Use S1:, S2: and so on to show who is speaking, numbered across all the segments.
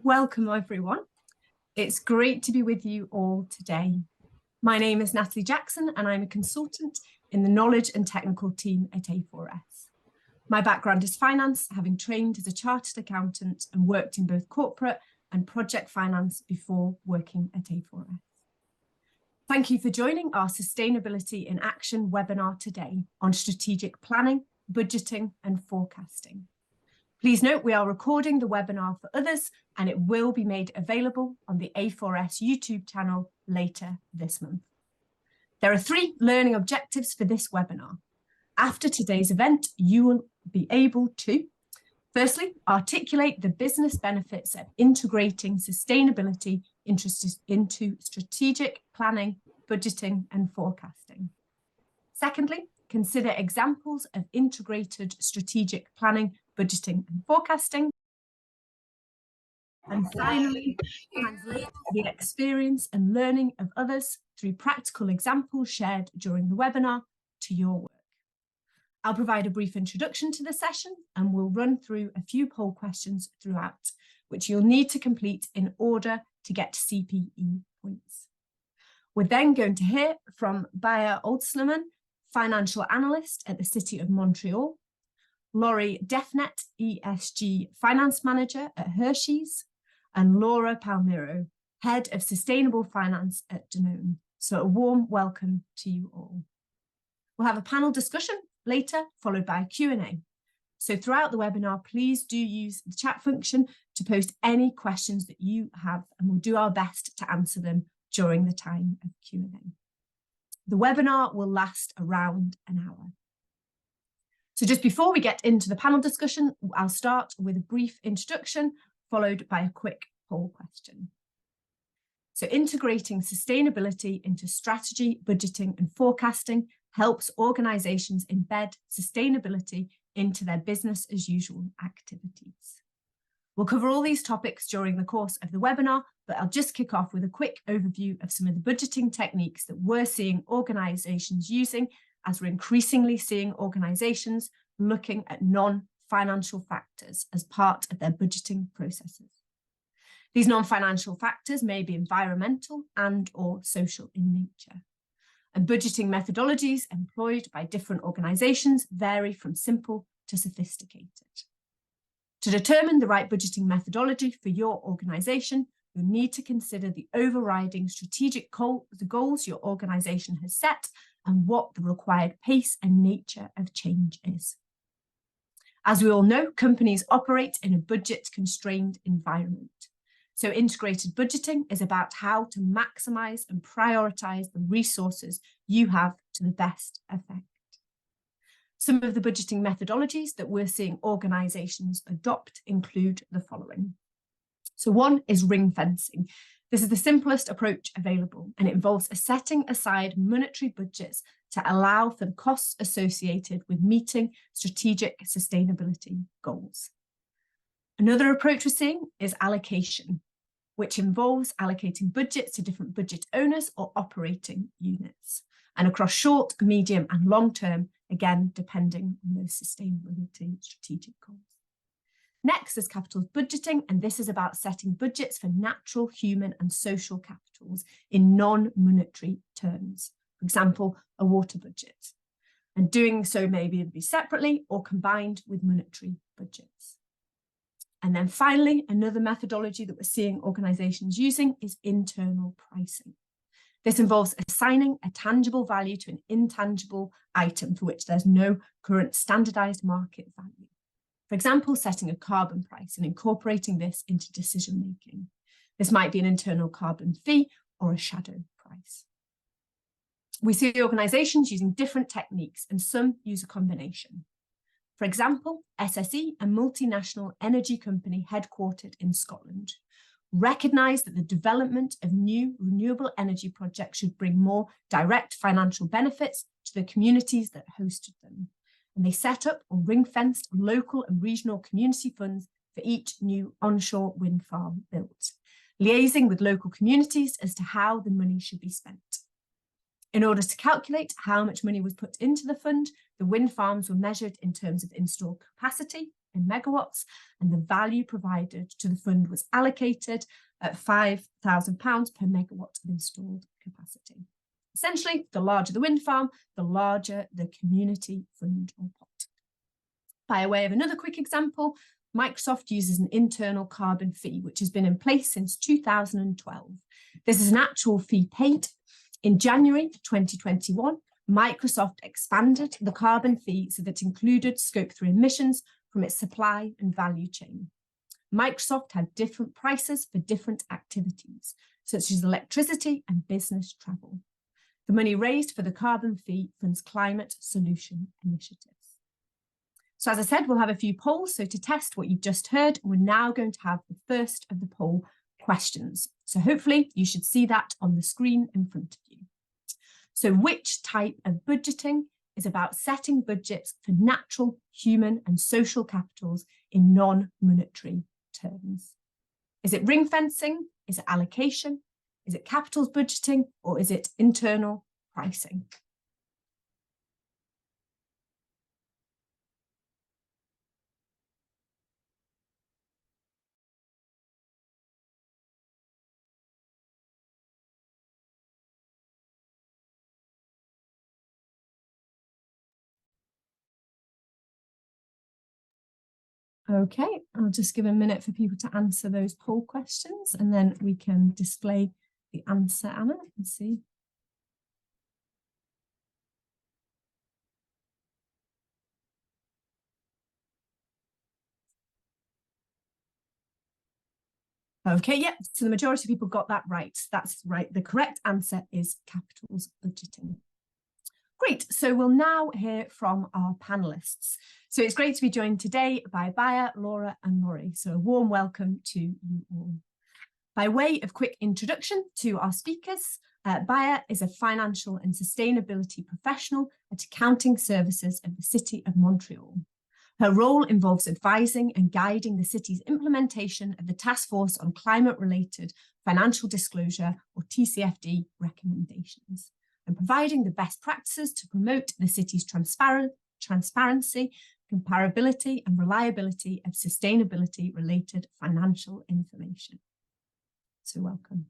S1: Welcome everyone. It's great to be with you all today. My name is Natalie Jackson and I'm a consultant in the knowledge and technical team at A4S. My background is finance, having trained as a chartered accountant and worked in both corporate and project finance before working at A4S. Thank you for joining our Sustainability in Action webinar today on strategic planning, budgeting and forecasting. Please note we are recording the webinar for others and it will be made available on the A4S YouTube channel later this month. There are 3 learning objectives for this webinar. After today's event, you will be able to, firstly, articulate the business benefits of integrating sustainability into strategic planning, budgeting and forecasting. Secondly, consider examples of integrated strategic planning, budgeting and forecasting. And finally, translate the experience and learning of others through practical examples shared during the webinar to your work. I'll provide a brief introduction to the session and we'll run through a few poll questions throughout, which you'll need to complete in order to get CPE points. We're then going to hear from Baia Ouldsliman, Financial Analyst at the City of Montreal, Laura Defnet, ESG Finance Manager at Hersheys, and Laura Palmeiro, Head of Sustainable Finance at Danone. So a warm welcome to you all. We'll have a panel discussion later, followed by a Q&A. So throughout the webinar, please do use the chat function to post any questions that you have, and we'll do our best to answer them during the time of Q&A. The webinar will last around an hour. So just before we get into the panel discussion, I'll start with a brief introduction, followed by a quick poll question. So integrating sustainability into strategy, budgeting and forecasting helps organisations embed sustainability into their business as usual activities. We'll cover all these topics during the course of the webinar, but I'll just kick off with a quick overview of some of the budgeting techniques that we're seeing organisations using, as we're increasingly seeing organisations looking at non-financial factors as part of their budgeting processes. These non-financial factors may be environmental and or social in nature. And budgeting methodologies employed by different organisations vary from simple to sophisticated. To determine the right budgeting methodology for your organisation, you'll need to consider the overriding strategic goals your organisation has set and what the required pace and nature of change is. As we all know, companies operate in a budget-constrained environment. So integrated budgeting is about how to maximise and prioritise the resources you have to the best effect. Some of the budgeting methodologies that we're seeing organisations adopt include the following. So one is ring fencing. This is the simplest approach available, and it involves setting aside monetary budgets to allow for the costs associated with meeting strategic sustainability goals. Another approach we're seeing is allocation, which involves allocating budgets to different budget owners or operating units, and across short, medium and long term, again, depending on those sustainability strategic goals. Next is capital budgeting, and this is about setting budgets for natural, human and social capitals in non-monetary terms. For example, a water budget. And doing so may be separately or combined with monetary budgets. And then finally, another methodology that we're seeing organisations using is internal pricing. This involves assigning a tangible value to an intangible item for which there's no current standardised market value. For example, setting a carbon price and incorporating this into decision making. This might be an internal carbon fee or a shadow price. We see organisations using different techniques and some use a combination. For example, SSE, a multinational energy company headquartered in Scotland, recognised that the development of new renewable energy projects should bring more direct financial benefits to the communities that hosted them. And they set up or ring-fenced local and regional community funds for each new onshore wind farm built, liaising with local communities as to how the money should be spent. In order to calculate how much money was put into the fund, the wind farms were measured in terms of installed capacity in megawatts, and the value provided to the fund was allocated at £5,000 per megawatt of installed capacity. Essentially, the larger the wind farm, the larger the community fund or pot. By way of another quick example, Microsoft uses an internal carbon fee, which has been in place since 2012. This is an actual fee paid. In January 2021, Microsoft expanded the carbon fee so that it included Scope 3 emissions from its supply and value chain. Microsoft had different prices for different activities, such as electricity and business travel. The money raised for the carbon fee funds climate solution initiatives. So as I said, we'll have a few polls. So to test what you've just heard, we're now going to have the first of the poll questions. So hopefully you should see that on the screen in front of you. So which type of budgeting is about setting budgets for natural, human and social capitals in non-monetary terms? Is it ring fencing? Is it allocation? Is it capitals budgeting? Or is it internal pricing? Okay, I'll just give a minute for people to answer those poll questions and then we can display the answer, Anna, and see. Okay, yeah, so the majority of people got that right. That's right. The correct answer is capitals budgeting. Great, so we'll now hear from our panellists. So it's great to be joined today by Baia, Laura and Laurie. So a warm welcome to you all. By way of quick introduction to our speakers, Baia is a financial and sustainability professional at accounting services of the City of Montreal. Her role involves advising and guiding the city's implementation of the Task Force on Climate-Related Financial Disclosure, or TCFD, recommendations, and providing the best practices to promote the city's transparency, comparability and reliability of sustainability-related financial information. So welcome.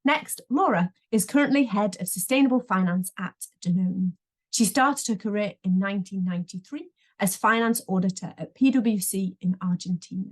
S1: Next, Laura is currently Head of Sustainable Finance at Danone. She started her career in 1993 as finance auditor at PwC in Argentina.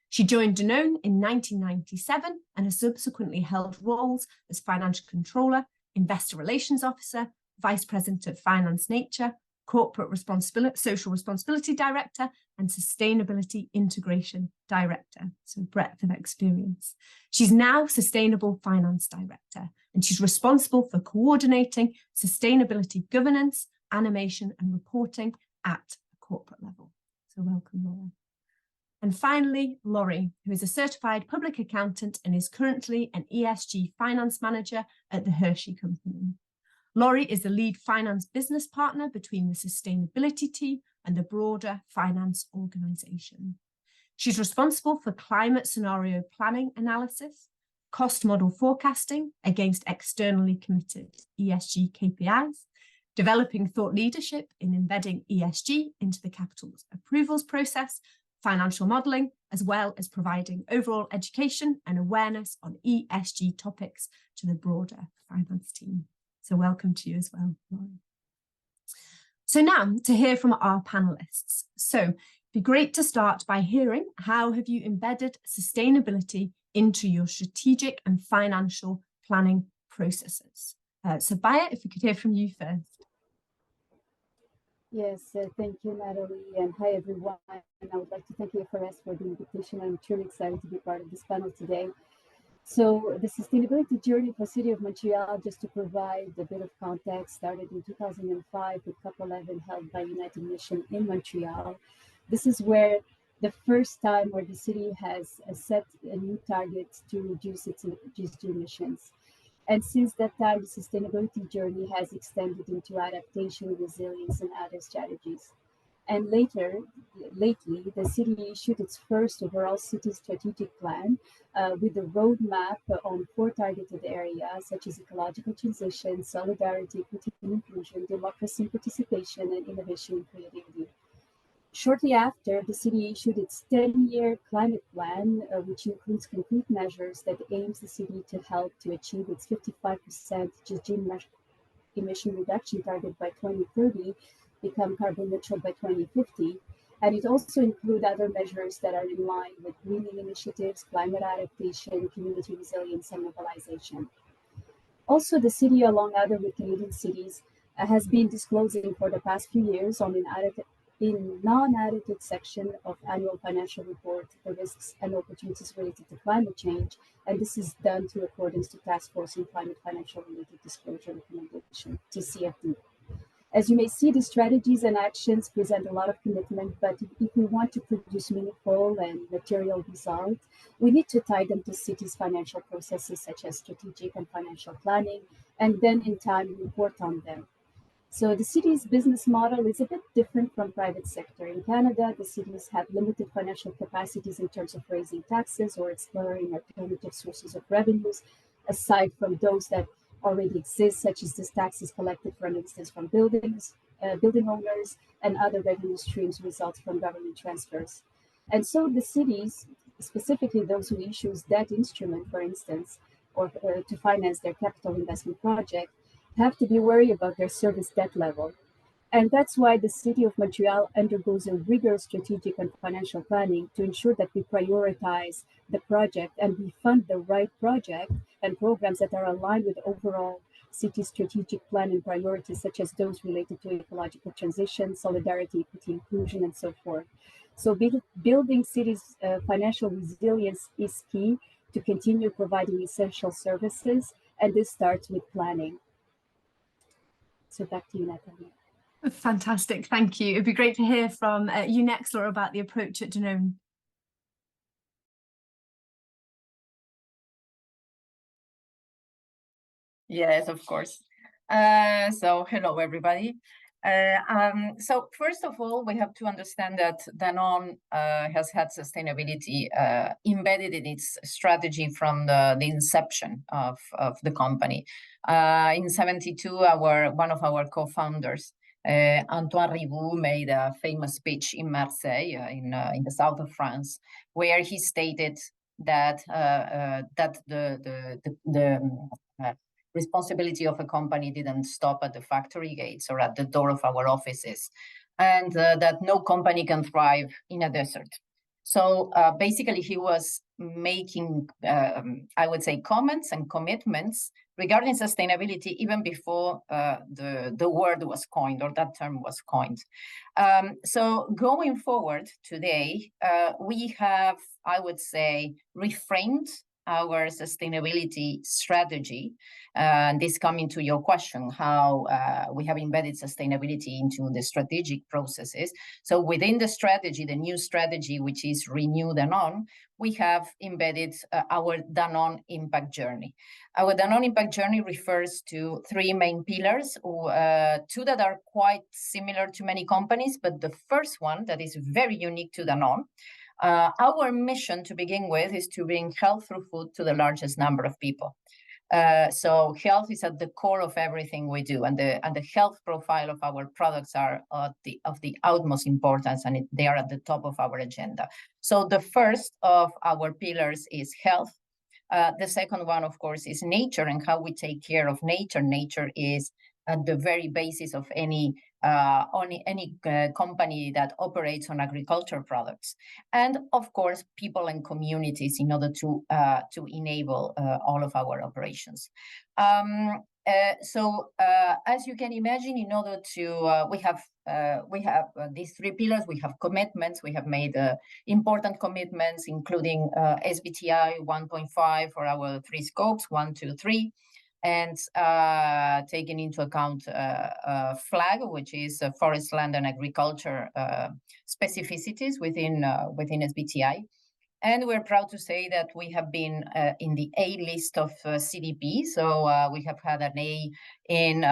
S1: She joined Danone in 1997 and has subsequently held roles as financial controller, investor relations officer, vice president of finance nature, corporate responsibility, social responsibility director, and sustainability integration director. So breadth of experience. She's now sustainable finance director, and she's responsible for coordinating sustainability governance, animation, and reporting at corporate level. So welcome, Laura. And finally, Laurie, who is a certified public accountant and is currently an ESG Finance Manager at the Hersheys company. Laurie is the lead finance business partner between the sustainability team and the broader finance organisation. She's responsible for climate scenario planning analysis, cost model forecasting against externally committed ESG KPIs, developing thought leadership in embedding ESG into the capital approvals process, financial modelling, as well as providing overall education and awareness on ESG topics to the broader finance team. So welcome to you as well, Laurie. So now to hear from our panellists. So it'd be great to start by hearing how have you embedded sustainability into your strategic and financial planning processes. So Baia, if we could hear from you first.
S2: Yes, thank you, Natalie, and hi, everyone. And I would like to thank EFRS for the invitation. I'm truly excited to be part of this panel today. So the sustainability journey for City of Montreal, just to provide a bit of context, started in 2005 with COP11 held by United Nations in Montreal. This is where the first time where the city has set a new target to reduce its GHG emissions. And since that time, the sustainability journey has extended into adaptation, resilience, and other strategies. And lately, the city issued its first overall city strategic plan with a roadmap on 4 targeted areas, such as ecological transition, solidarity, equity and inclusion, democracy and participation, and innovation and creativity. Shortly after, the city issued its 10-year climate plan, which includes concrete measures that aims the city to help to achieve its 55% GHG emission reduction target by 2030, become carbon neutral by 2050. And it also includes other measures that are in line with greening initiatives, climate adaptation, community resilience, and mobilization. Also, the city, along other with Canadian cities, has been disclosing for the past few years on in non-audited section of annual financial report the risks and opportunities related to climate change, and this is done to accordance to Task Force on Climate Financial Related Disclosure Recommendation, TCFD. As you may see, the strategies and actions present a lot of commitment, but if we want to produce meaningful and material results, we need to tie them to cities' financial processes such as strategic and financial planning, and then in time report on them. So the city's business model is a bit different from private sector. In Canada, the cities have limited financial capacities in terms of raising taxes or exploring alternative sources of revenues, aside from those that already exist, such as the taxes collected, for instance, from building owners, and other revenue streams result from government transfers. And so the cities, specifically those who issue debt instrument, for instance, or to finance their capital investment project, have to be worried about their service debt level. And that's why the City of Montreal undergoes a rigorous strategic and financial planning to ensure that we prioritize the project and we fund the right project and programs that are aligned with overall city strategic plan and priorities, such as those related to ecological transition, solidarity, equity, inclusion, and so forth. So building cities' financial resilience is key to continue providing essential services, and this starts with planning. So back to you, Natalie.
S1: Fantastic, thank you. It'd be great to hear from you next, Laura, about the approach at Danone.
S3: Yes, of course. So hello, everybody. So first of all, we have to understand that Danone has had sustainability embedded in its strategy from the inception of the company. In 1972, one of our co-founders, Antoine Riboud, made a famous speech in Marseille, in the south of France, where he stated that the responsibility of a company didn't stop at the factory gates or at the door of our offices, and that no company can thrive in a desert. So basically, he was making, I would say, comments and commitments regarding sustainability even before the word was coined, or that term was coined. So going forward today, we have, I would say, reframed our sustainability strategy. This coming to your question, how we have embedded sustainability into the strategic processes. So within the strategy, the new strategy, which is Renew Danone, we have embedded our Danone Impact Journey. Our Danone Impact Journey refers to three main pillars, two that are quite similar to many companies, but the first one that is very unique to Danone. Our mission to begin with is to bring health through food to the largest number of people. So health is at the core of everything we do, and the health profile of our products are of the utmost importance, and they are at the top of our agenda. So the first of our pillars is health. The second one, of course, is nature and how we take care of nature. Nature is at the very basis of any company that operates on agriculture products, and of course people and communities in order to enable all of our operations. So as you can imagine, in order to we have these three pillars. We have commitments. We have made important commitments, including SBTI 1.5 for our three scopes, 1, 2, 3. And taking into account FLAG, which is forest, land, and agriculture specificities within SBTI. And we're proud to say that we have been in the A list of CDP. So we have had an A in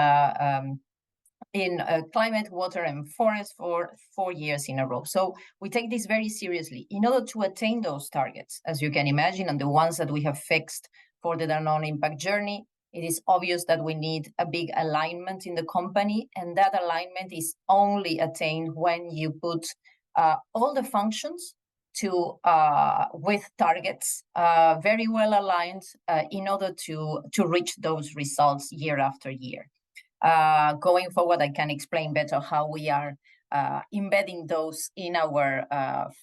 S3: climate, water, and forest for 4 years in a row. So we take this very seriously. In order to attain those targets, as you can imagine, and the ones that we have fixed for the Danone Impact Journey, it is obvious that we need a big alignment in the company, and that alignment is only attained when you put all the functions to with targets very well aligned in order to reach those results year after year. Going forward, I can explain better how we are embedding those in our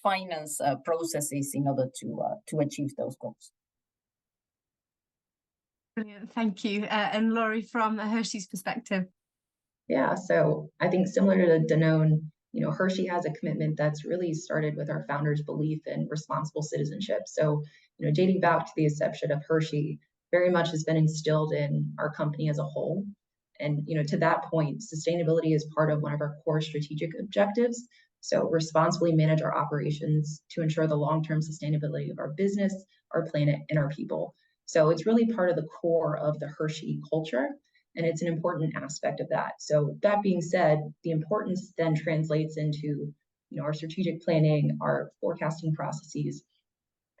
S3: finance processes in order to achieve those goals.
S1: Brilliant, thank you. And Laurie, from a Hersheys perspective.
S4: Yeah, so I think similar to Danone, Hershey has a commitment that's really started with our founders' belief in responsible citizenship. So, dating back to the inception of Hershey, very much has been instilled in our company as a whole. And, to that point, sustainability is part of one of our core strategic objectives. So responsibly manage our operations to ensure the long-term sustainability of our business, our planet, and our people. So it's really part of the core of the Hershey culture, and it's an important aspect of that. So that being said, the importance then translates into, our strategic planning, our forecasting processes,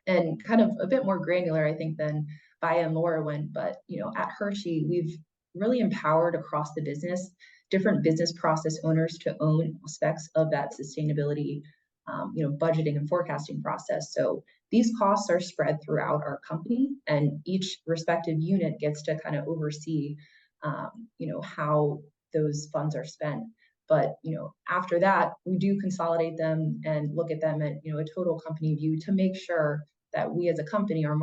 S4: and kind of a bit more granular, I think, than Baia and Laura went. But, at Hershey, we've really empowered across the business different business process owners to own aspects of that sustainability, budgeting and forecasting process. So these costs are spread throughout our company, and each respective unit gets to kind of oversee, how those funds are spent. But, after that, we do consolidate them and look at them at, a total company view to make sure that we as a company are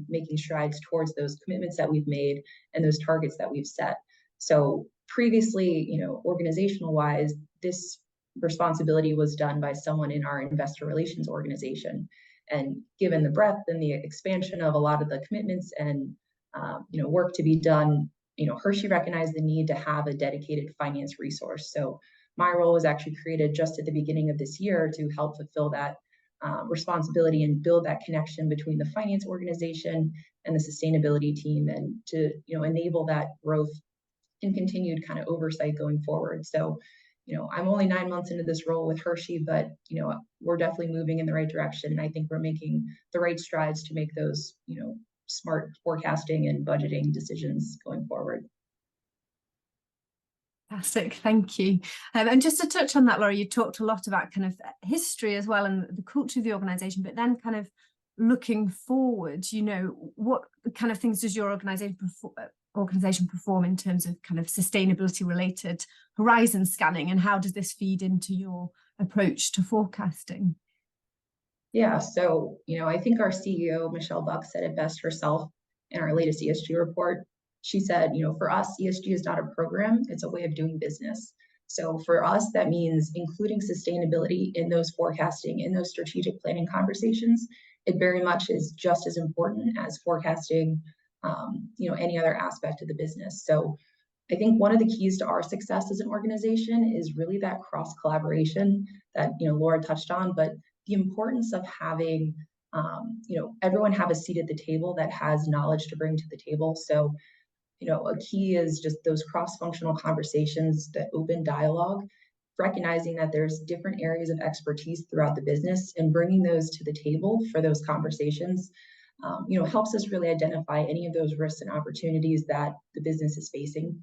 S4: making strides towards those commitments that we've made and those targets that we've set. So previously, organizational wise, this responsibility was done by someone in our investor relations organization. And given the breadth and the expansion of a lot of the commitments and, work to be done, Hershey recognized the need to have a dedicated finance resource. So my role was actually created just at the beginning of this year to help fulfill that responsibility and build that connection between the finance organization and the sustainability team, and to enable that growth and continued kind of oversight going forward. So I'm only 9 months into this role with Hershey, but we're definitely moving in the right direction, and I think we're making the right strides to make those smart forecasting and budgeting decisions going forward.
S1: Fantastic, thank you. And just to touch on that, Laura, you talked a lot about kind of history as well and the culture of the organisation, but then kind of looking forward, what kind of things does your organisation perform in terms of kind of sustainability related horizon scanning, and how does this feed into your approach to forecasting?
S4: Yeah, so, I think our CEO, Michelle Buck, said it best herself in our latest ESG report. She said, for us, ESG is not a program, it's a way of doing business. So for us, that means including sustainability in those forecasting, in those strategic planning conversations. It very much is just as important as forecasting, any other aspect of the business. So I think one of the keys to our success as an organization is really that cross collaboration that, Laura touched on, but the importance of having, everyone have a seat at the table that has knowledge to bring to the table. So, a key is just those cross-functional conversations, the open dialogue, recognizing that there's different areas of expertise throughout the business, and bringing those to the table for those conversations, helps us really identify any of those risks and opportunities that the business is facing.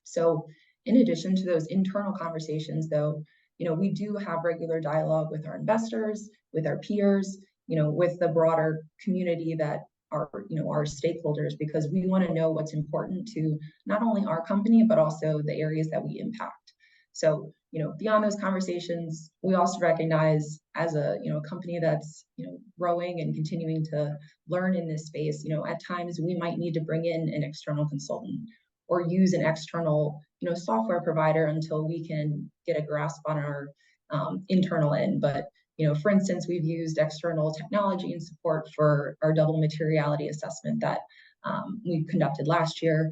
S4: So in addition to those internal conversations, though, we do have regular dialogue with our investors, with our peers, with the broader community that are, our stakeholders, because we want to know what's important to not only our company, but also the areas that we impact. So, beyond those conversations, we also recognize as a, company that's, growing and continuing to learn in this space, at times we might need to bring in an external consultant or use an external, software provider until we can get a grasp on our internal end. But, for instance, we've used external technology and support for our double materiality assessment that we conducted last year.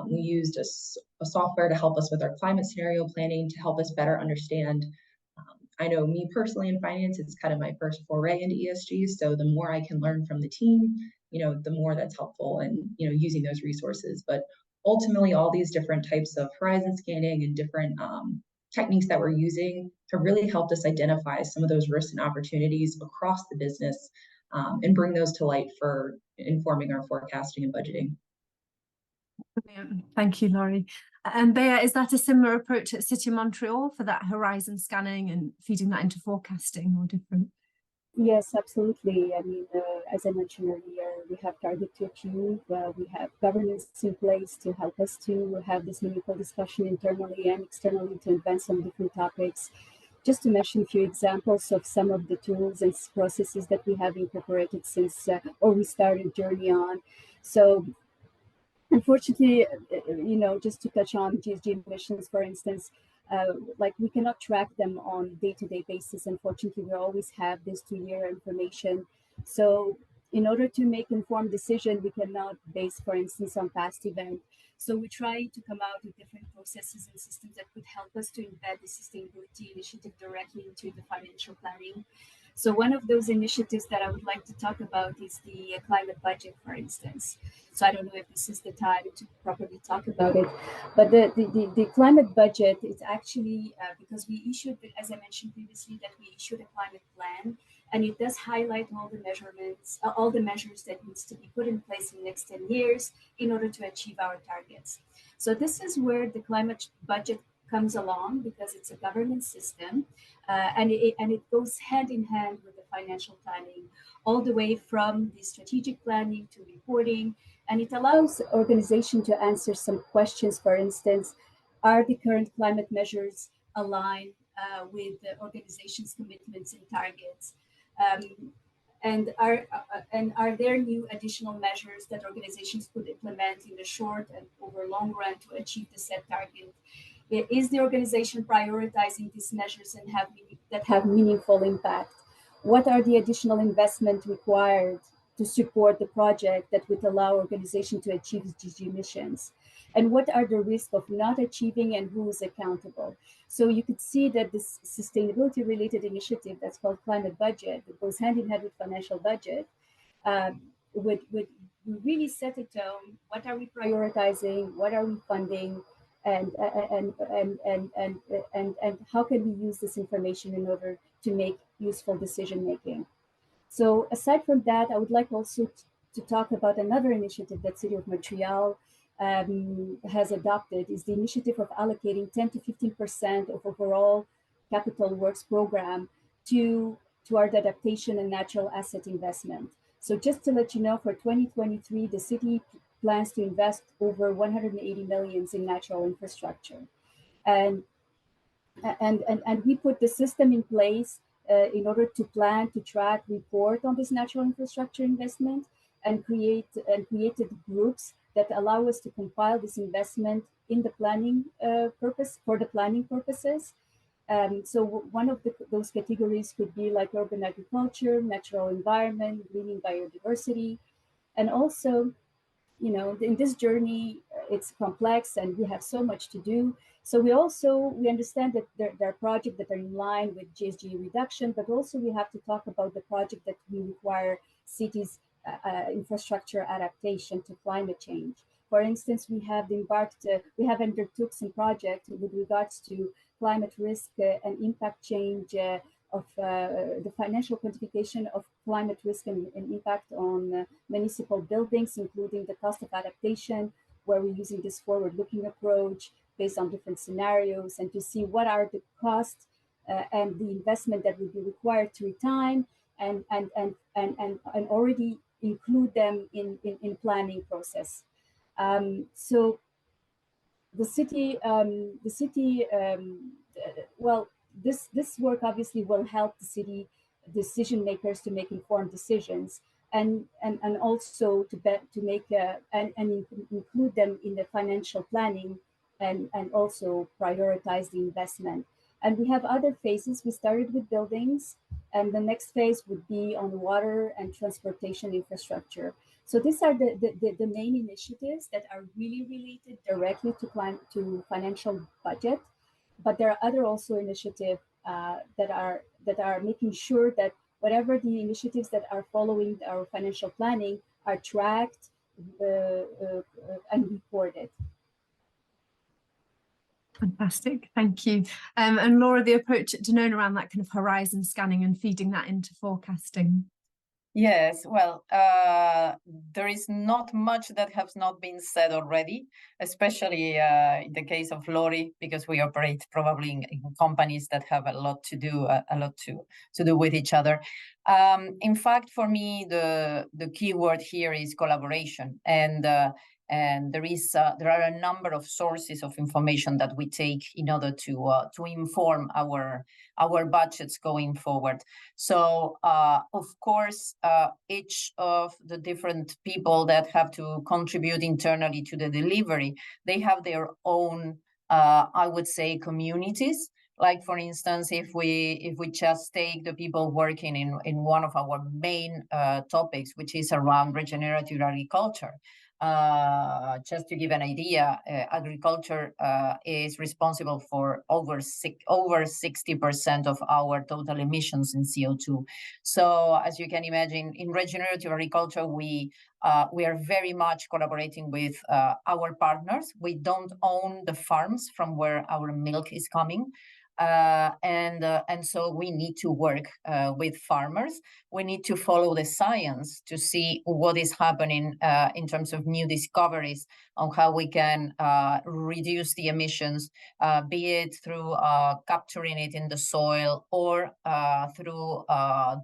S4: We used a software to help us with our climate scenario planning to help us better understand. I know me personally in finance, it's kind of my first foray into ESG. So the more I can learn from the team, the more that's helpful, and, using those resources. But ultimately, all these different types of horizon scanning and different techniques that we're using have really helped us identify some of those risks and opportunities across the business, and bring those to light for informing our forecasting and budgeting.
S1: Brilliant. Thank you, Laurie. And Baia, is that a similar approach at City of Montreal for that horizon scanning and feeding that into forecasting, or different?
S2: Yes, absolutely. I mean, as I mentioned earlier, we have target to achieve. We have governance in place to help us to have this meaningful discussion internally and externally to advance on different topics. Just to mention a few examples of some of the tools and processes that we have incorporated since, or we started journey on. So unfortunately, just to touch on GSG emissions, for instance, like we cannot track them on a day-to-day basis. Unfortunately, we always have this 2-year information. So in order to make informed decision, we cannot base, for instance, on past event. So we try to come out with different processes and systems that could help us to embed the sustainability initiative directly into the financial planning. So one of those initiatives that I would like to talk about is the climate budget, for instance. So I don't know if this is the time to properly talk about it, but the climate budget is actually, because we issued, as I mentioned previously, that we issued a climate plan, and it does highlight all the measurements, all the measures that needs to be put in place in the next 10 years in order to achieve our targets. So this is where the climate budget comes along, because it's a government system, and it goes hand in hand with the financial planning, all the way from the strategic planning to reporting, and it allows organizations to answer some questions. For instance, are the current climate measures aligned with the organization's commitments and targets? And are there new additional measures that organizations could implement in the short and over long run to achieve the set target? Is the organization prioritizing these measures and that have meaningful impact? What are the additional investment required to support the project that would allow organization to achieve GHG emissions? And what are the risks of not achieving, and who is accountable? So you could see that this sustainability related initiative that's called climate budget, that goes hand in hand with financial budget, would really set a tone. What are we prioritizing? What are we funding? And how can we use this information in order to make useful decision making? So aside from that, I would like also to talk about another initiative that City of Montreal has adopted, is the initiative of allocating 10 to 15% of overall capital works program toward adaptation and natural asset investment. So just to let you know, for 2023, the city plans to invest over 180 million in natural infrastructure. And we put the system in place in order to plan, to track, report on this natural infrastructure investment, and created groups that allow us to compile this investment in the planning for the planning purposes. So one of those categories could be like urban agriculture, natural environment, greening biodiversity, and also, in this journey, it's complex and we have so much to do. So we understand that there are projects that are in line with GHG reduction, but also we have to talk about the project that we require cities infrastructure adaptation to climate change. For instance, we have undertook some projects with regards to climate risk and impact change of the financial quantification of climate risk and impact on municipal buildings, including the cost of adaptation, where we're using this forward-looking approach based on different scenarios, and to see what are the costs and the investment that will be required through time, and already include them in planning process. So the city, this work obviously will help the city decision makers to make informed decisions, and also to make and include them in the financial planning, and also prioritize the investment. And we have other phases. We started with buildings, and the next phase would be on water and transportation infrastructure. So these are the main initiatives that are really related directly to financial budget. But there are other also initiatives that are making sure that whatever the initiatives that are following our financial planning are tracked and reported.
S1: Fantastic, thank you. And Laura, the approach at Danone around that kind of horizon scanning and feeding that into forecasting.
S3: Yes, well, there is not much that has not been said already, especially in the case of Lori, because we operate probably in companies that have a lot to do, to do with each other. In fact, for me, the key word here is collaboration, and there are a number of sources of information that we take in order to inform our budgets going forward. So, of course, each of the different people that have to contribute internally to the delivery, they have their own, I would say, communities. Like, for instance, if we just take the people working in one of our main topics, which is around regenerative agriculture. Just to give an idea, agriculture is responsible for over 60% of our total emissions in CO2. So, as you can imagine, in regenerative agriculture, we are very much collaborating with our partners. We don't own the farms from where our milk is coming. And so we need to work with farmers. We need to follow the science to see what is happening in terms of new discoveries on how we can reduce the emissions, be it through capturing it in the soil or through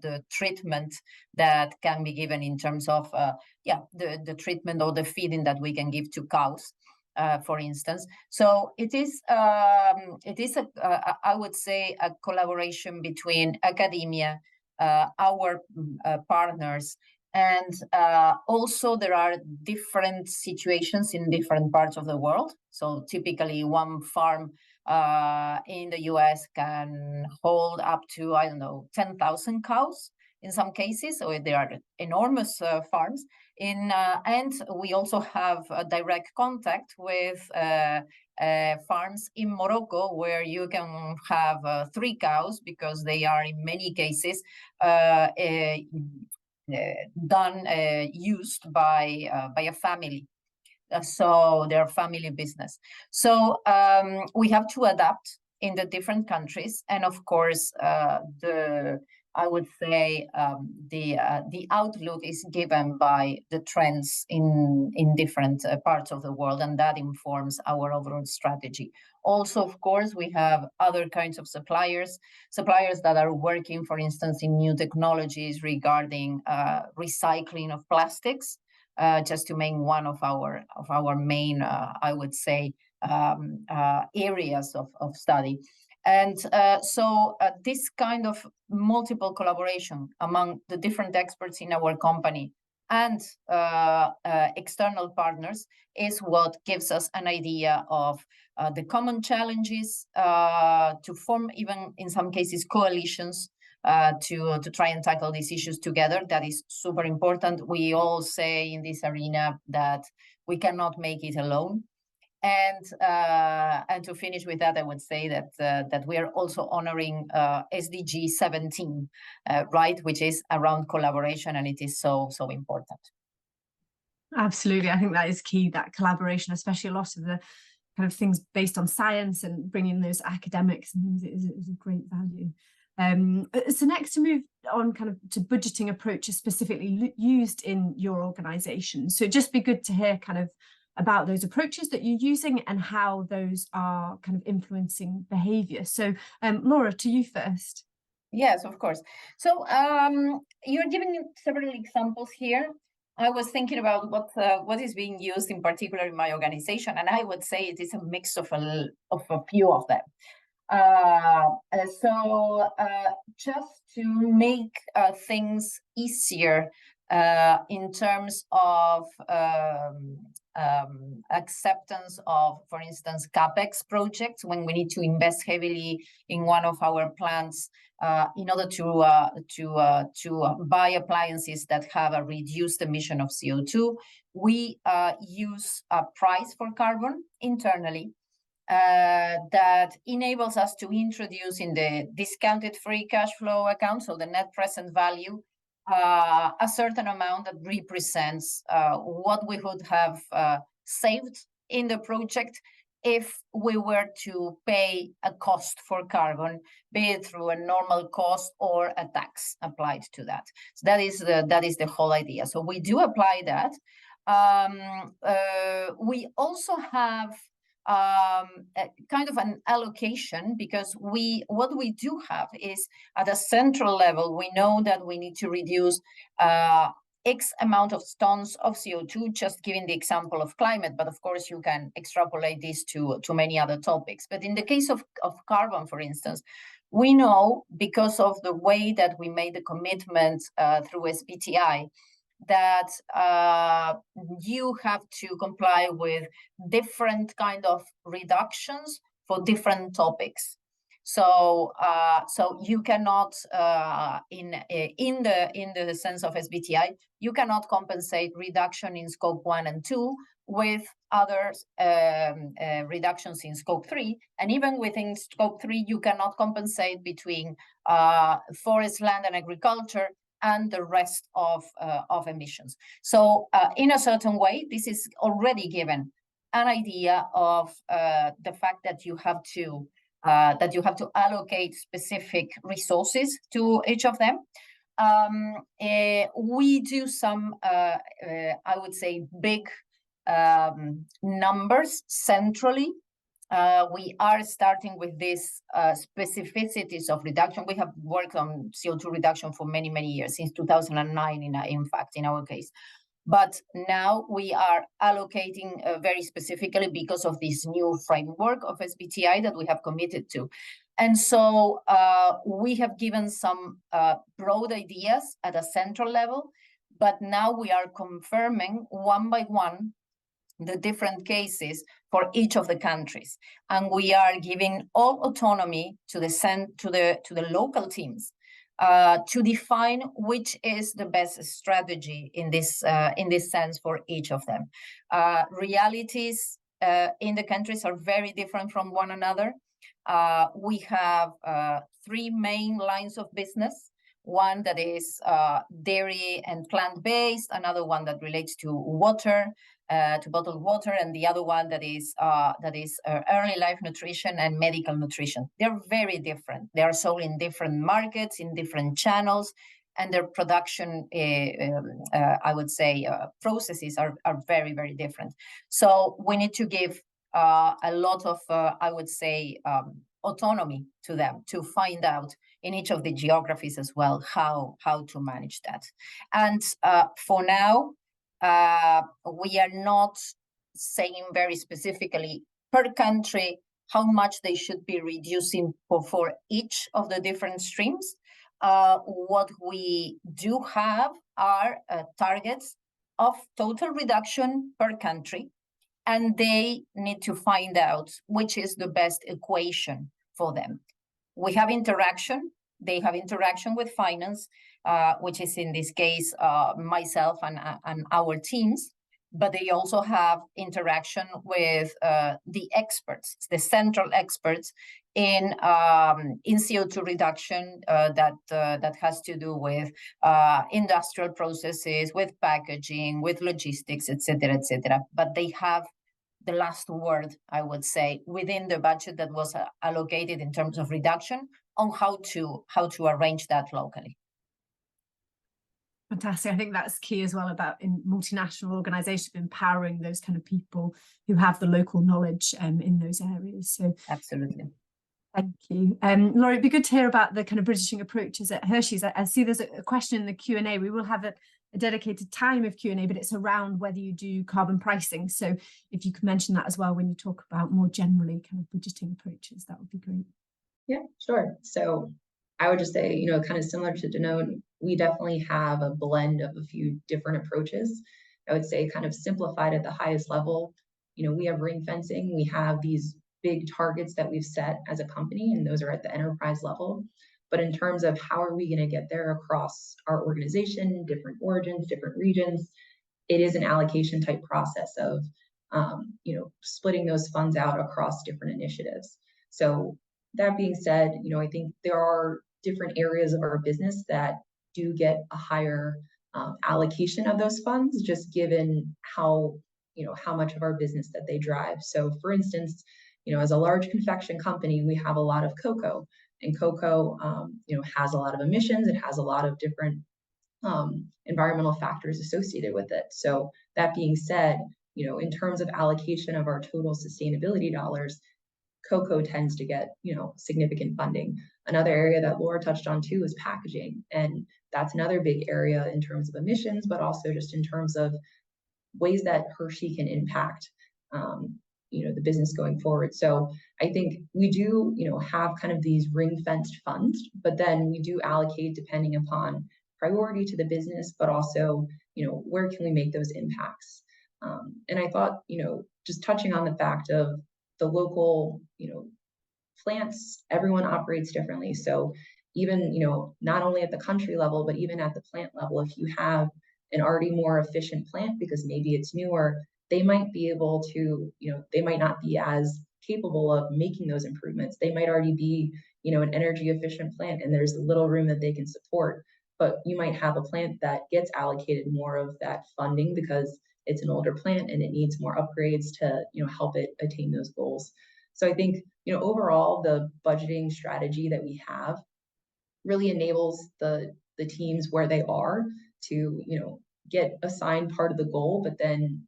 S3: the treatment that can be given in terms of the treatment or the feeding that we can give to cows. For instance, so it is I would say a collaboration between academia, our partners, and also there are different situations in different parts of the world. So typically, one farm in the US can hold up to 10,000 cows in some cases. So they are enormous farms. And we also have a direct contact with farms in Morocco, where you can have 3 cows, because they are in many cases used by a family. So they're family business. So we have to adapt in the different countries, and of course I would say the outlook is given by the trends in different parts of the world, and that informs our overall strategy. Also, of course, we have other kinds of suppliers that are working, for instance, in new technologies regarding recycling of plastics, just to make one of our main, I would say, areas of study. And so this kind of multiple collaboration among the different experts in our company and external partners is what gives us an idea of the common challenges, to form, even in some cases, coalitions to try and tackle these issues together. That is super important. We all say in this arena that we cannot make it alone. And to finish with that, I would say that we are also honoring SDG 17, right, which is around collaboration, and it is so important.
S1: Absolutely, I think that is key, that collaboration, especially a lot of the kind of things based on science, and bringing those academics and things is a great value. So next, to move on kind of to budgeting approaches specifically used in your organisation. So it'd just be good to hear kind of about those approaches that you're using and how those are kind of influencing behaviour. So Laura, to you first.
S3: Yes, of course. So you're giving several examples here. I was thinking about what is being used in particular in my organization, and I would say it is a mix of a few of them. So just to make things easier in terms of acceptance of, for instance, CapEx projects, when we need to invest heavily in one of our plants in order to buy appliances that have a reduced emission of CO2, we use a price for carbon internally that enables us to introduce in the discounted free cash flow account, so the net present value, a certain amount that represents what we would have saved in the project if we were to pay a cost for carbon, be it through a normal cost or a tax applied to that. So that is the whole idea. So we do apply that. We also have a kind of an allocation, because what we do have is at a central level, we know that we need to reduce X amount of tons of CO2, just giving the example of climate, but of course you can extrapolate this to many other topics. But in the case of carbon, for instance, we know, because of the way that we made the commitment through SBTi, that you have to comply with different kind of reductions for different topics. So you cannot, in the sense of SBTi, you cannot compensate reduction in scope 1 and 2 with other reductions in scope 3, and even within scope 3, you cannot compensate between forest, land, and agriculture and the rest of emissions. So in a certain way, this is already given an idea of the fact that you have to allocate specific resources to each of them. We do some, I would say, big numbers centrally. We are starting with these specificities of reduction. We have worked on CO2 reduction for many, many years, since 2009, in fact, in our case. But now we are allocating very specifically because of this new framework of SBTi that we have committed to. And so we have given some broad ideas at a central level, but now we are confirming one by one the different cases for each of the countries. And we are giving all autonomy to the local teams to define which is the best strategy in this sense for each of them. Realities in the countries are very different from one another. We have 3 main lines of business. One that is dairy and plant-based, another one that relates to water, to bottled water, and the other one that is early life nutrition and medical nutrition. They're very different. They are sold in different markets, in different channels, and their production, I would say, processes are very, very different. So we need to give a lot of, I would say, autonomy to them to find out in each of the geographies as well how to manage that. And for now, we are not saying very specifically per country how much they should be reducing for each of the different streams. What we do have are targets of total reduction per country, and they need to find out which is the best equation for them. We have interaction. They have interaction with finance, which is in this case myself and our teams, but they also have interaction with the experts, the central experts in CO2 reduction that has to do with industrial processes, with packaging, with logistics, etc., etc. But they have the last word, I would say, within the budget that was allocated in terms of reduction, on how to arrange that locally.
S1: Fantastic. I think that's key as well about in multinational organizations, empowering those kind of people who have the local knowledge in those areas. So
S3: absolutely.
S1: Thank you. Laura, it'd be good to hear about the kind of Britishing approaches at Hersheys. I see there's a question in the Q&A. We will have a dedicated time of Q&A, but it's around whether you do carbon pricing. So if you could mention that as well when you talk about more generally kind of budgeting approaches, that would be great.
S4: Yeah, sure. So I would just say, you know, kind of similar to Danone, we definitely have a blend of a few different approaches. I would say kind of simplified at the highest level. You know, we have ring fencing. We have these big targets that we've set as a company, and those are at the enterprise level. But in terms of how are we going to get there across our organization, different origins, different regions, it is an allocation type process of, you know, splitting those funds out across different initiatives. So that being said, you know, I think there are different areas of our business that do get a higher allocation of those funds, just given how how much of our business that they drive. So for instance, as a large confection company, we have a lot of cocoa, and cocoa, has a lot of emissions. It has a lot of different environmental factors associated with it. So that being said, in terms of allocation of our total sustainability dollars, cocoa tends to get, significant funding. Another area that Laura touched on too is packaging. And that's another big area in terms of emissions, but also just in terms of ways that Hershey can impact, the business going forward. So I think we do, have kind of these ring-fenced funds, but then we do allocate depending upon priority to the business, but also, where can we make those impacts? And I thought, just touching on the fact of the local, plants, everyone operates differently. So even, not only at the country level, but even at the plant level, if you have an already more efficient plant because maybe it's newer, they might be able to, they might not be as capable of making those improvements. They might already be, an energy efficient plant and there's little room that they can support. But you might have a plant that gets allocated more of that funding because it's an older plant and it needs more upgrades to, help it attain those goals. So I think, overall, the budgeting strategy that we have really enables the teams where they are to, get assigned part of the goal, but then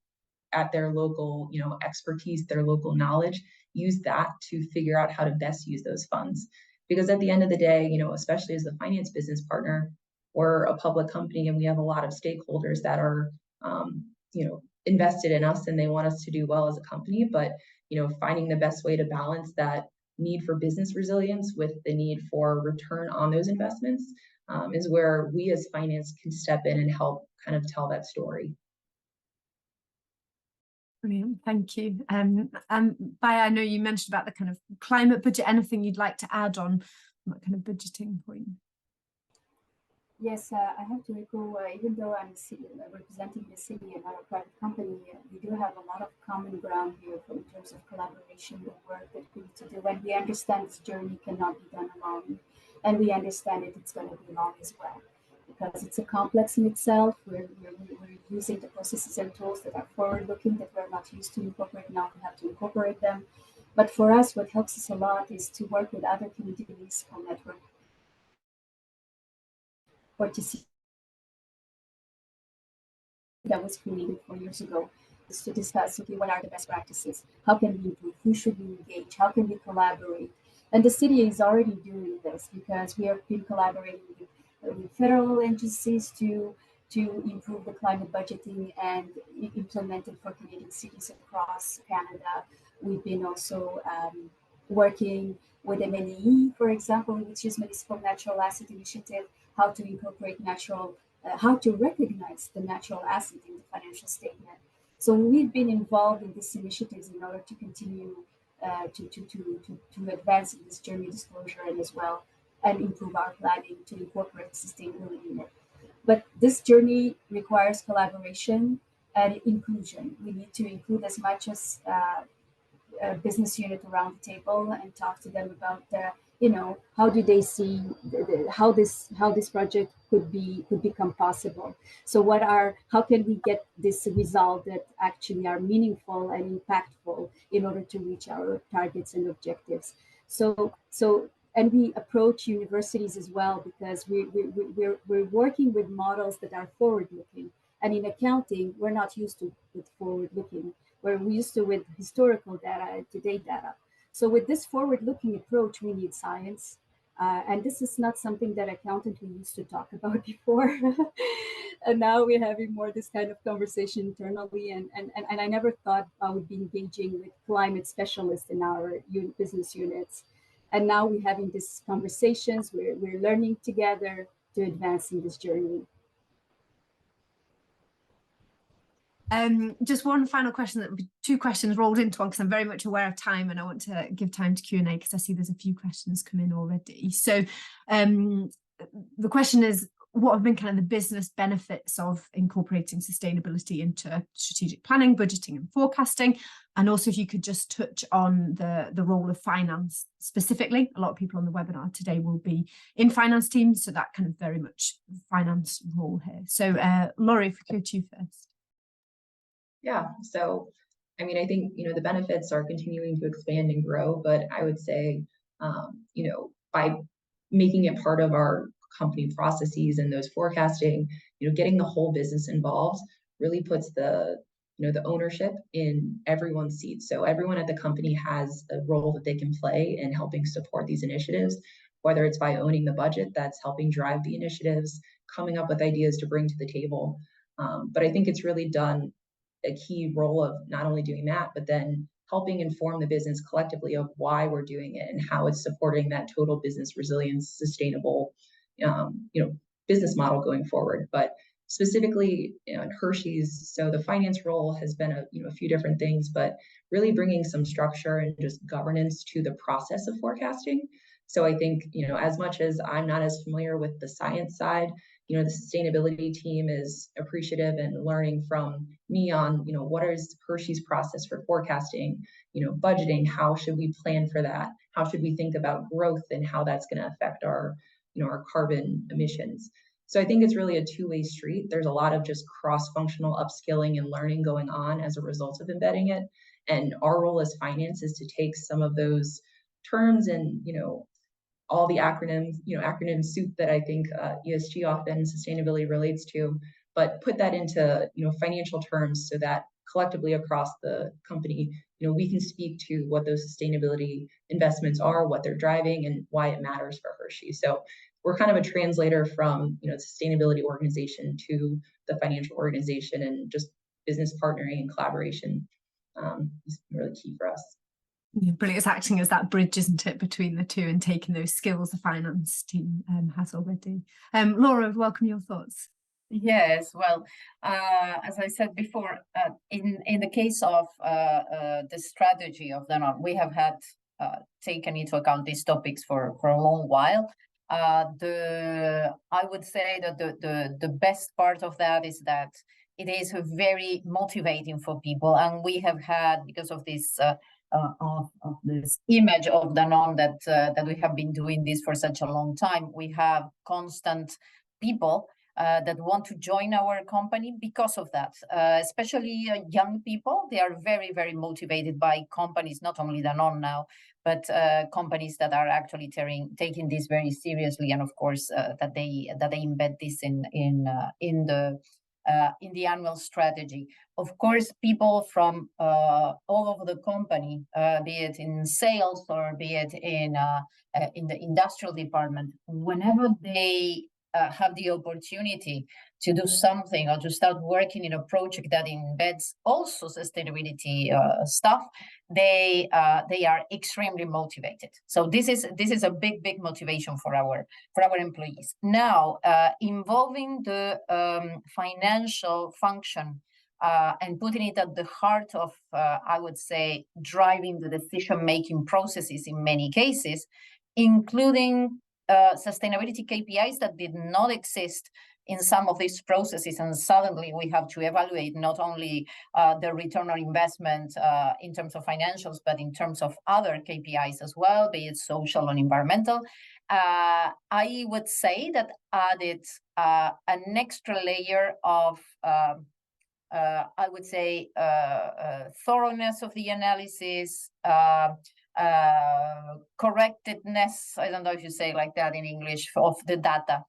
S4: at their local, expertise, their local knowledge, use that to figure out how to best use those funds. Because at the end of the day, especially as the finance business partner, we're a public company and we have a lot of stakeholders that are, invested in us and they want us to do well as a company. But, finding the best way to balance that need for business resilience with the need for return on those investments is where we as finance can step in and help kind of tell that story.
S1: Brilliant, thank you. Baia, I know you mentioned about the kind of climate budget. Anything you'd like to add on that kind of budgeting point?
S2: Yes, I have to echo, even though I'm representing the city and not a private company, we do have a lot of common ground here in terms of collaboration and work that we need to do. And we understand this journey cannot be done alone. And we understand it's going to be long as well, because it's a complex in itself. We're using the processes and tools that are forward-looking that we're not used to incorporate. Now we have to incorporate them. But for us, what helps us a lot is to work with other communities or network, or to see that was created 4 years ago, is to discuss, okay, what are the best practices? How can we improve? Who should we engage? How can we collaborate? And the city is already doing this because we have been collaborating with federal agencies to improve the climate budgeting and implement it for Canadian cities across Canada. We've been also working with MNE, for example, which is Municipal Natural Asset Initiative, how to incorporate how to recognize the natural asset in the financial statement. So we've been involved in these initiatives in order to continue to advance in this journey disclosure and as well, and improve our planning to incorporate sustainability in it. But this journey requires collaboration and inclusion. We need to include as much as a business unit around the table and talk to them about how do they see how this project could become possible. So how can we get this result that actually are meaningful and impactful in order to reach our targets and objectives. And we approach universities as well, because we're working with models that are forward-looking. And in accounting, we're not used to with forward-looking. We're used to with historical data and to-date data. So with this forward-looking approach, we need science. And this is not something that accountants we used to talk about before. And now we're having more this kind of conversation internally. And I never thought I would be engaging with climate specialists in our business units. And now we're having these conversations, we're learning together to advance in this journey.
S1: Just one final question, that two questions rolled into one, because I'm very much aware of time and I want to give time to Q&A because I see there's a few questions come in already. So the question is, what have been kind of the business benefits of incorporating sustainability into strategic planning, budgeting and forecasting? And also if you could just touch on the role of finance specifically. A lot of people on the webinar today will be in finance teams, so that kind of very much finance role here. So Laura, if we go to you first.
S4: Yeah, so I mean, I think, the benefits are continuing to expand and grow, but I would say, by making it part of our company processes and those forecasting, getting the whole business involved really puts the ownership in everyone's seat. So everyone at the company has a role that they can play in helping support these initiatives, whether it's by owning the budget that's helping drive the initiatives, coming up with ideas to bring to the table. But I think it's really done a key role of not only doing that, but then helping inform the business collectively of why we're doing it and how it's supporting that total business resilience, sustainable, business model going forward. But specifically in Hersheys, so the finance role has been a few different things, but really bringing some structure and just governance to the process of forecasting. So I think, as much as I'm not as familiar with the science side, the sustainability team is appreciative and learning from me on, what is Hersheys' process for forecasting, budgeting, how should we plan for that? How should we think about growth and how that's going to affect our carbon emissions? So I think it's really a two-way street. There's a lot of just cross-functional upskilling and learning going on as a result of embedding it. And our role as finance is to take some of those terms and, all the acronym soup that I think ESG often sustainability relates to, but put that into, financial terms so that collectively across the company, we can speak to what those sustainability investments are, what they're driving, and why it matters for Hershey. So we're kind of a translator from, sustainability organization to the financial organization, and just business partnering and collaboration is really key for us.
S1: Yeah, brilliant. It's acting as that bridge, isn't it, between the two, and taking those skills the finance team has already. Laura, welcome your thoughts.
S3: Yes, well, as I said before, in the case of the strategy of Danone, we have had taken into account these topics for a long while. I would say that the best part of that is that it is very motivating for people, and we have had, because of this of this image of Danone that we have been doing this for such a long time, we have constant people that want to join our company because of that, especially young people. They are very, very motivated by companies, not only Danone now, but companies that are actually taking this very seriously, and of course that they embed this in the annual strategy. Of course, people from all over the company, be it in sales or be it in the industrial department, whenever they have the opportunity to do something or to start working in a project that embeds also sustainability stuff, they are extremely motivated. So this is a big motivation for our employees. Now, involving the financial function and putting it at the heart of, I would say, driving the decision-making processes in many cases, including sustainability KPIs that did not exist in some of these processes, and suddenly we have to evaluate not only the return on investment in terms of financials, but in terms of other KPIs as well, be it social and environmental. I would say that added an extra layer of I would say thoroughness of the analysis, correctedness, I don't know if you say like that in English, of the data.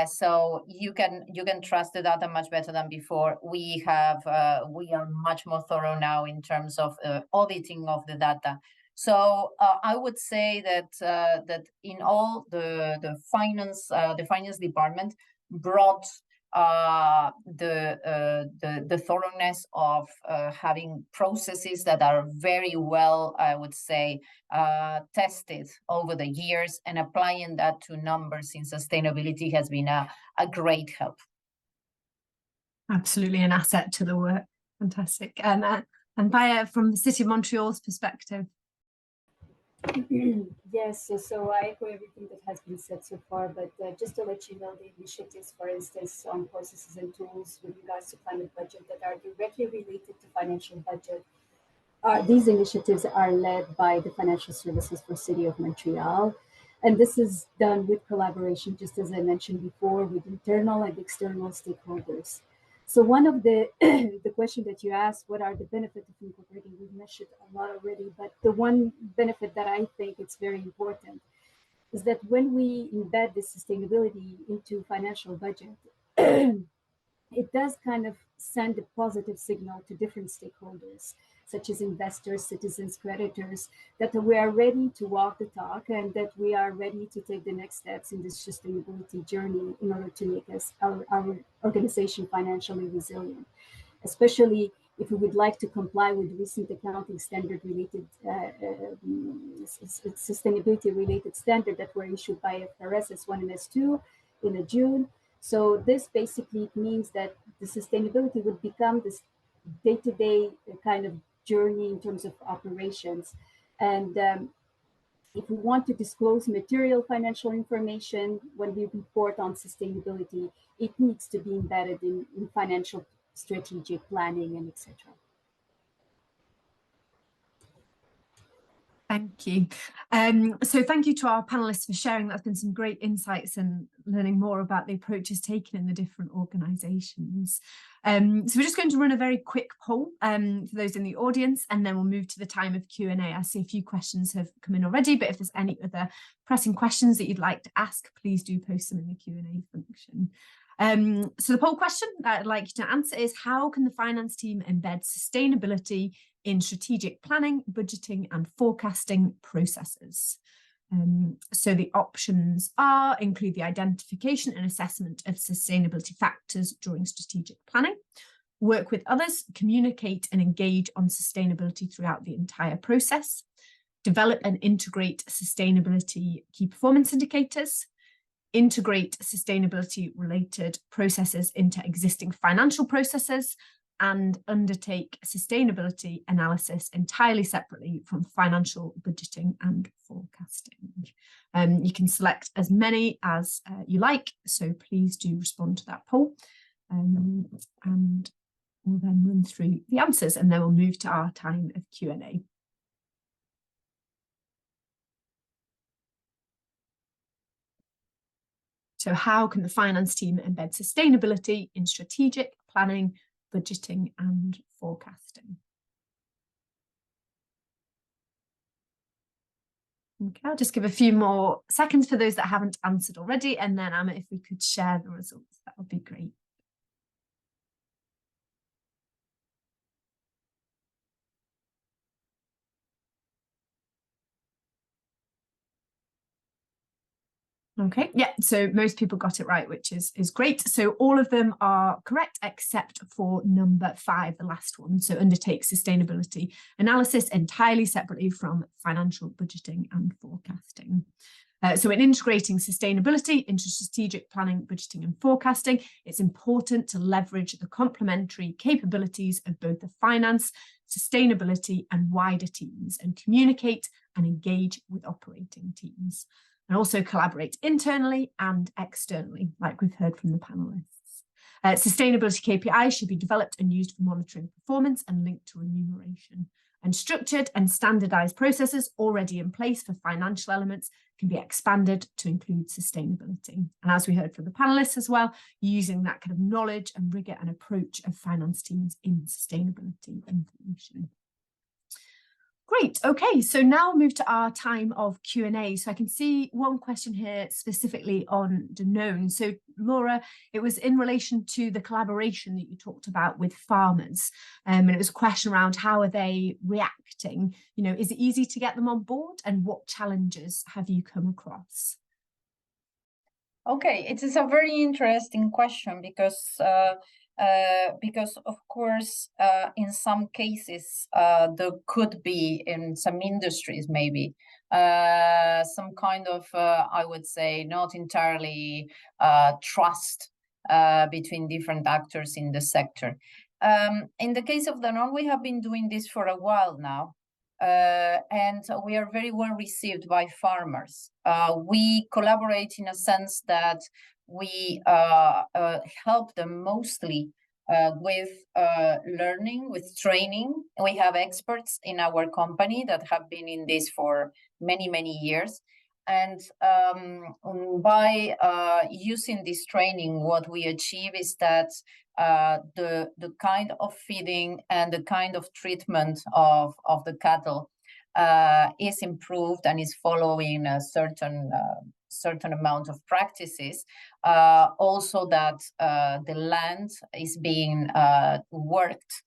S3: So you can trust the data much better than before. We are much more thorough now in terms of auditing of the data. So I would say that in all the finance department brought the thoroughness of having processes that are very well, I would say, tested over the years, and applying that to numbers in sustainability has been a great help.
S1: Absolutely an asset to the work. Fantastic. And Baia, from the City of Montreal's perspective.
S2: Yes, so I echo everything that has been said so far, but just to let you know, the initiatives, for instance, on processes and tools with regards to climate budget that are directly related to financial budget, these initiatives are led by the Financial Services for City of Montreal. And this is done with collaboration, just as I mentioned before, with internal and external stakeholders. So one of the the question that you asked, what are the benefits of incorporating? We've mentioned a lot already, but the one benefit that I think it's very important is that when we embed this sustainability into financial budget, it does kind of send a positive signal to different stakeholders, such as investors, citizens, creditors, that we are ready to walk the talk and that we are ready to take the next steps in this sustainability journey in order to make our organization financially resilient, especially if we would like to comply with recent accounting standard related sustainability related standard that were issued by FRS S1 and S2 in June. So this basically means that the sustainability would become this day-to-day kind of journey in terms of operations. And if we want to disclose material financial information when we report on sustainability, it needs to be embedded in financial strategic planning and etc.
S1: Thank you. So thank you to our panelists for sharing. That's been some great insights and learning more about the approaches taken in the different organisations. So we're just going to run a very quick poll for those in the audience, and then we'll move to the time of Q&A. I see a few questions have come in already, but if there's any other pressing questions that you'd like to ask, please do post them in the Q&A function. So the poll question that I'd like you to answer is, how can the finance team embed sustainability in strategic planning, budgeting and forecasting processes? So the options include the identification and assessment of sustainability factors during strategic planning, work with others, communicate and engage on sustainability throughout the entire process, develop and integrate sustainability key performance indicators, integrate sustainability related processes into existing financial processes, and undertake sustainability analysis entirely separately from financial budgeting and forecasting. You can select as many as you like, so please do respond to that poll, and we'll then run through the answers, and then we'll move to our time of Q&A. So how can the finance team embed sustainability in strategic planning, budgeting and forecasting? Okay, I'll just give a few more seconds for those that haven't answered already, and then Emma, if we could share the results, that would be great. Okay, yeah, so most people got it right, which is great. So all of them are correct except for number 5, the last one. So undertake sustainability analysis entirely separately from financial budgeting and forecasting. So in integrating sustainability into strategic planning, budgeting and forecasting, it's important to leverage the complementary capabilities of both the finance, sustainability and wider teams, and communicate and engage with operating teams, and also collaborate internally and externally, like we've heard from the panelists. Sustainability KPIs should be developed and used for monitoring performance and linked to remuneration. And structured and standardised processes already in place for financial elements can be expanded to include sustainability. And as we heard from the panelists as well, using that kind of knowledge and rigour and approach of finance teams in sustainability information. Great. Okay, so now we'll move to our time of Q&A. So I can see one question here specifically on Danone. So Laura, it was in relation to the collaboration that you talked about with farmers. And it was a question around how are they reacting? You know, is it easy to get them on board, and what challenges have you come across?
S3: Okay, it is a very interesting question because of course, in some cases, there could be in some industries maybe some kind of, I would say, not entirely trust between different actors in the sector. In the case of Danone, we have been doing this for a while now. And we are very well received by farmers. We collaborate in a sense that we help them mostly with learning, with training. We have experts in our company that have been in this for many, many years. And by using this training, what we achieve is that the kind of feeding and the kind of treatment of the cattle is improved and is following a certain amount of practices. Also that the land is being worked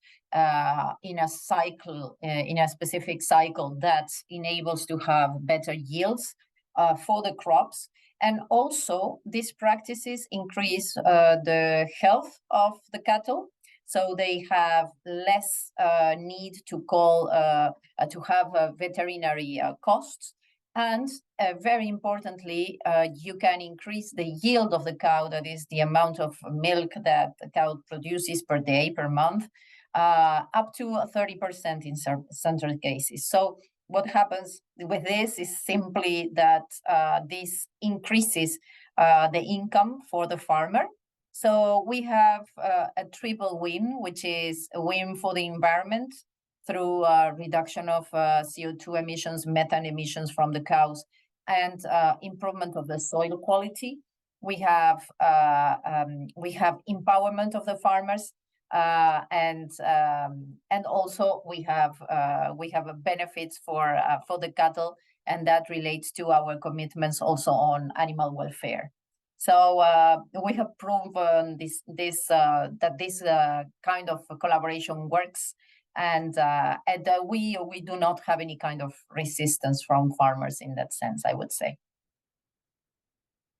S3: in a cycle, in a specific cycle that enables to have better yields for the crops. And also these practices increase the health of the cattle. So they have less need to call, to have veterinary costs. And very importantly, you can increase the yield of the cow, that is the amount of milk that the cow produces per day, per month, up to 30% in certain cases. So what happens with this is simply that this increases the income for the farmer. So we have a triple win, which is a win for the environment through reduction of CO2 emissions, methane emissions from the cows, and improvement of the soil quality. We have empowerment of the farmers, and also we have benefits for the cattle, and that relates to our commitments also on animal welfare. So we have proven that this kind of collaboration works, and we do not have any kind of resistance from farmers in that sense, I would say.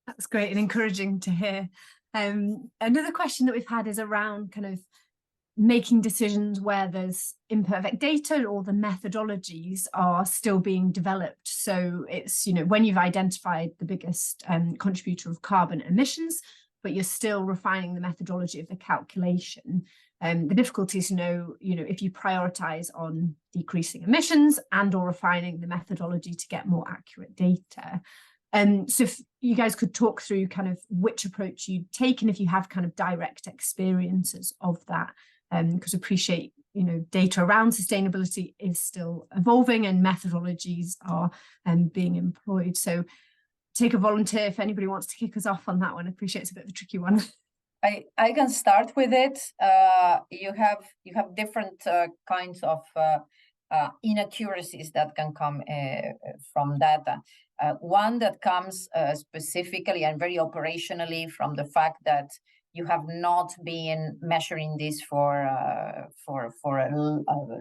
S1: That's great and encouraging to hear. Another question that we've had is around kind of making decisions where there's imperfect data or the methodologies are still being developed. So it's, when you've identified the biggest contributor of carbon emissions, but you're still refining the methodology of the calculation. The difficulty is if you prioritize on decreasing emissions and or refining the methodology to get more accurate data. So if you guys could talk through kind of which approach you'd take, and if you have kind of direct experiences of that, because appreciate, data around sustainability is still evolving and methodologies are being employed. So take a volunteer if anybody wants to kick us off on that one. I appreciate it's a bit of a tricky one.
S3: I can start with it. You have different kinds of inaccuracies that can come from data. One that comes specifically and very operationally from the fact that you have not been measuring this for a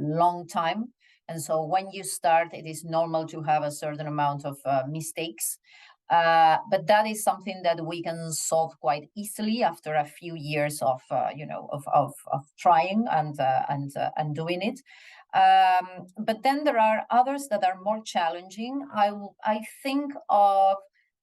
S3: long time. And so when you start, it is normal to have a certain amount of mistakes. But that is something that we can solve quite easily after a few years of trying and doing it. But then there are others that are more challenging. I think of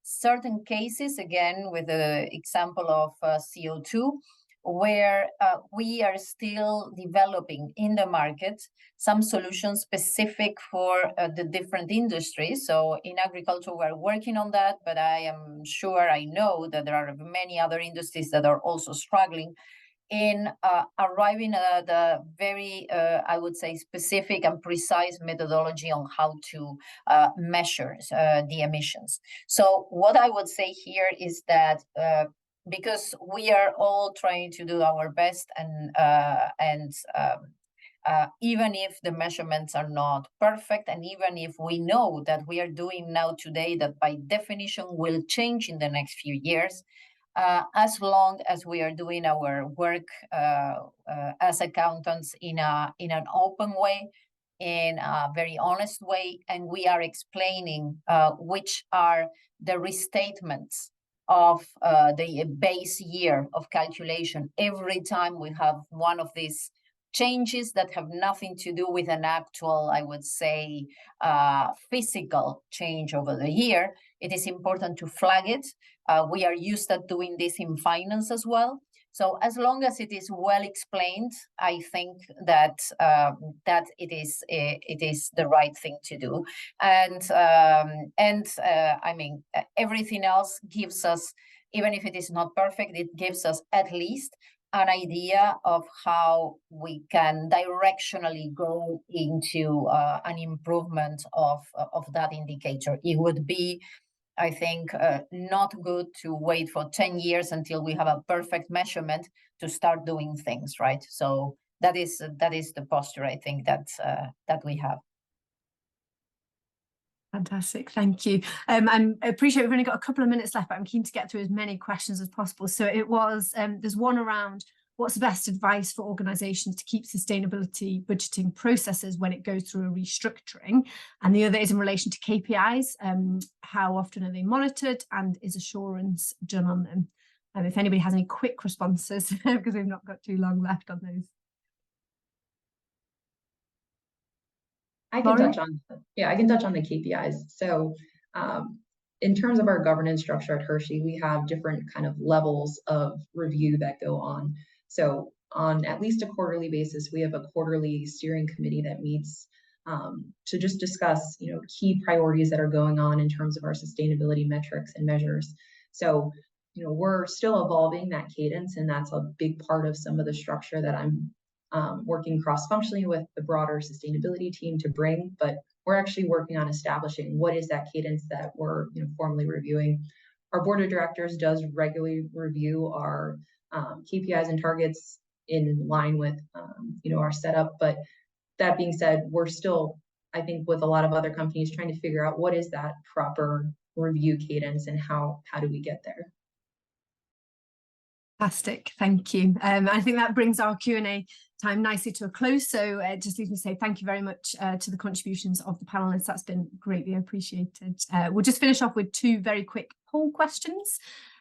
S3: certain cases, again, with the example of CO2, where we are still developing in the market some solutions specific for the different industries. So in agriculture, we're working on that, but I know that there are many other industries that are also struggling in arriving at a very, I would say, specific and precise methodology on how to measure the emissions. So what I would say here is that because we are all trying to do our best, and even if the measurements are not perfect, and even if we know that we are doing now today that by definition will change in the next few years, as long as we are doing our work as accountants in an open way, in a very honest way, and we are explaining which are the restatements of the base year of calculation every time we have one of these changes that have nothing to do with an actual, I would say, physical change over the year, it is important to flag it. We are used to doing this in finance as well. So as long as it is well explained, I think that it is the right thing to do. And I mean, everything else gives us, even if it is not perfect, it gives us at least an idea of how we can directionally go into an improvement of that indicator. It would be I think not good to wait for 10 years until we have a perfect measurement to start doing things, right? So that is the posture I think that we have.
S1: Fantastic, thank you. I appreciate we've only got a couple of minutes left, but I'm keen to get through as many questions as possible. So it was, there's one around what's the best advice for organisations to keep sustainability budgeting processes when it goes through a restructuring? And the other is in relation to KPIs. How often are they monitored and is assurance done on them? If anybody has any quick responses, because we've not got too long left on those.
S4: I can touch on, I can touch on the KPIs. So in terms of our governance structure at Hershey, we have different kind of levels of review that go on. So on at least a quarterly basis, we have a quarterly steering committee that meets to just discuss, key priorities that are going on in terms of our sustainability metrics and measures. So, we're still evolving that cadence, and that's a big part of some of the structure that I'm working cross-functionally with the broader sustainability team to bring, but we're actually working on establishing what is that cadence that we're formally reviewing. Our board of directors does regularly review our KPIs and targets in line with our setup, but that being said, we're still, I think, with a lot of other companies trying to figure out what is that proper review cadence and how do we get there.
S1: Fantastic, thank you. I think that brings our Q&A time nicely to a close. So just leave me to say thank you very much to the contributions of the panelists. That's been greatly appreciated. We'll just finish off with two very quick poll questions.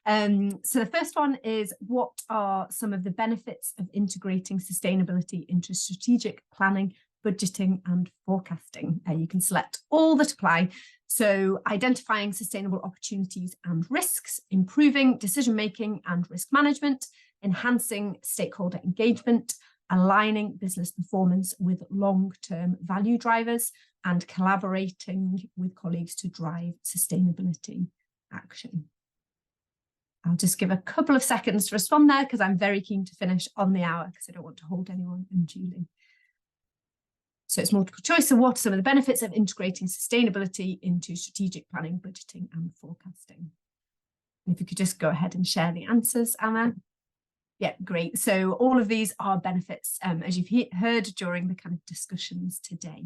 S1: So the first one is, what are some of the benefits of integrating sustainability into strategic planning, budgeting and forecasting? You can select all that apply. So identifying sustainable opportunities and risks, improving decision-making and risk management, enhancing stakeholder engagement, aligning business performance with long-term value drivers, and collaborating with colleagues to drive sustainability action. I'll just give a couple of seconds to respond there because I'm very keen to finish on the hour because I don't want to hold anyone unduly. So it's multiple choice. So what are some of the benefits of integrating sustainability into strategic planning, budgeting and forecasting? And if you could just go ahead and share the answers, Anna. Yeah, great. So all of these are benefits, as you've heard during the kind of discussions today.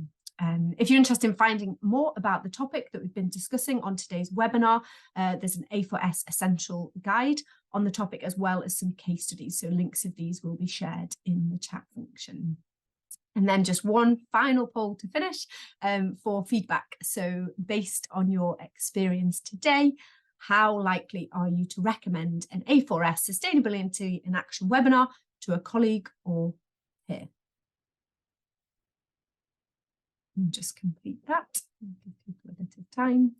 S1: If you're interested in finding more about the topic that we've been discussing on today's webinar, there's an A4S essential guide on the topic, as well as some case studies. So links of these will be shared in the chat function. And then just one final poll to finish for feedback. So based on your experience today, how likely are you to recommend an A4S Sustainability in Action webinar to a colleague or peer? And just complete that. Give people a bit of time.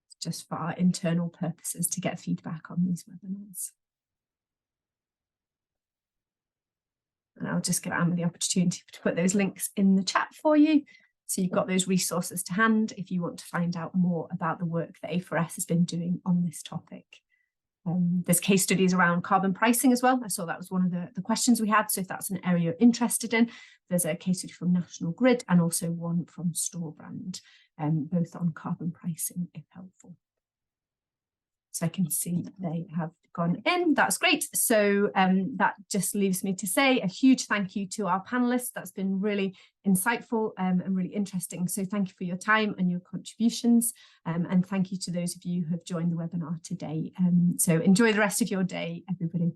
S1: It's just for our internal purposes to get feedback on these webinars. And I'll just give Anna the opportunity to put those links in the chat for you. So you've got those resources to hand if you want to find out more about the work that A4S has been doing on this topic. There's case studies around carbon pricing as well. I saw that was one of the questions we had. So if that's an area you're interested in, there's a case study from National Grid and also one from Storebrand, both on carbon pricing if helpful. So I can see they have gone in. That's great. So that just leaves me to say a huge thank you to our panelists. That's been really insightful and really interesting. So thank you for your time and your contributions. And thank you to those of you who have joined the webinar today. So enjoy the rest of your day, everybody.